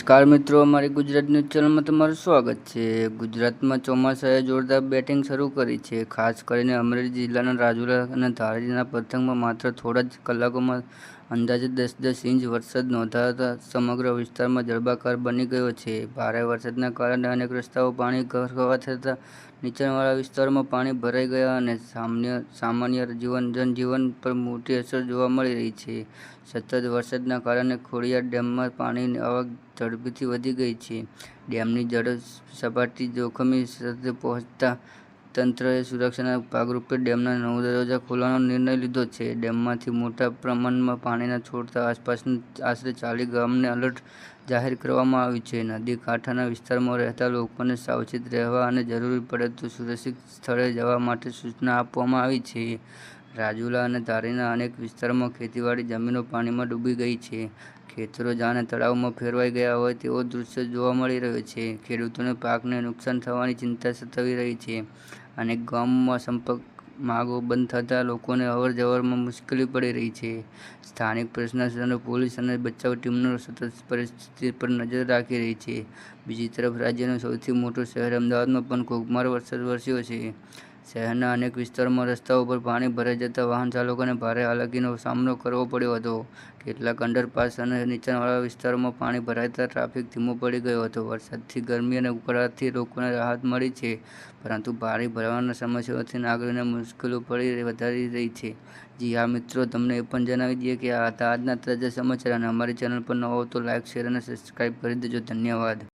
નમસ્કાર મિત્રો, અમારી ગુજરાત ન્યૂઝ ચેનલમાં તમારું સ્વાગત છે। ગુજરાતમાં ચોમાસાએ જોરદાર બેટિંગ શરૂ કરી છે। ખાસ કરીને અમરેલી જિલ્લાના રાજુલા અને ધારીના પતંગમાં માત્ર થોડા જ કલાકોમાં અંદાજે 10 ઇંચ વરસાદ નોંધાતા સમગ્ર વિસ્તારમાં જળબંબાકાર બની ગયો છે। ભારે વરસાદના કારણે અનેક રસ્તાઓ પાણી ગરકાવ થતાં નીચાણવાળા વિસ્તારોમાં પાણી ભરાઈ ગયા અને સામાન્ય જનજીવન પર મોટી અસર જોવા મળી રહી છે। સતત વરસાદના કારણે ખોડિયાર ડેમમાં પાણીની આવક ઝડપથી વધી ગઈ છે। ડેમની જળ સપાટી જોખમી સ્તરે પહોંચતા તંત્રએ સુરક્ષાના ભાગરૂપે ડેમના 9 દરવાજા ખોલવાનો નિર્ણય લીધો છે। ડેમમાંથી મોટા પ્રમાણમાં પાણી છોડતા આસપાસના આશરે 40 ગામને એલર્ટ જાહેર કરવામાં આવ્યું છે। નદી કાંઠાના વિસ્તારમાં રહેતા લોકોને સાવચેત રહેવા અને જરૂર પડે તો સુરક્ષિત સ્થળે જવા માટે સૂચના આપવામાં આવી છે। રાજુલા અને ધારીના અનેક વિસ્તારોમાં ખેતીવાડી જમીનો પાણીમાં ડૂબી ગઈ છે। ખેતરો જાણે તળાવમાં ફેરવાઈ ગયા હોય તેવો દૃશ્ય જોવા મળી રહ્યો છે। ખેડૂતોને પાકને નુકસાન થવાની ચિંતા સતાવી રહી છે। અનેક ગામોમાં સંપર્ક માર્ગો બંધ થતાં લોકોને અવરજવરમાં મુશ્કેલી પડી રહી છે। સ્થાનિક પ્રશાસન, પોલીસ અને બચાવ ટીમો સતત પરિસ્થિતિ પર નજર રાખી રહી છે। બીજી તરફ રાજ્યનું સૌથી મોટું શહેર અમદાવાદમાં પણ ધોધમાર વરસાદ વરસ્યો છે। શહેરના અનેક વિસ્તારોમાં રસ્તાઓ પર પાણી ભરાઈ જતાં વાહન ચાલકોને ભારે હાલાકીનો સામનો કરવો પડ્યો હતો। કેટલાક અંડરપાસ અને નીચાણવાળા વિસ્તારોમાં પાણી ભરાતા ટ્રાફિક ધીમો પડી ગયો હતો। વરસાદથી ગરમી અને ઉકળાટથી લોકોને રાહત મળી છે, પરંતુ પાણી ભરાવાની સમસ્યાઓથી નાગરિકોને મુશ્કેલીઓ વધારી રહી છે। જી હા મિત્રો, તમને એ પણ જણાવી દઈએ કે આ હતા આજના તાજા સમાચાર અને અમારી ચેનલ પર નવા હો તો લાઇક, શેર અને સબસ્ક્રાઇબ કરી દેજો। ધન્યવાદ।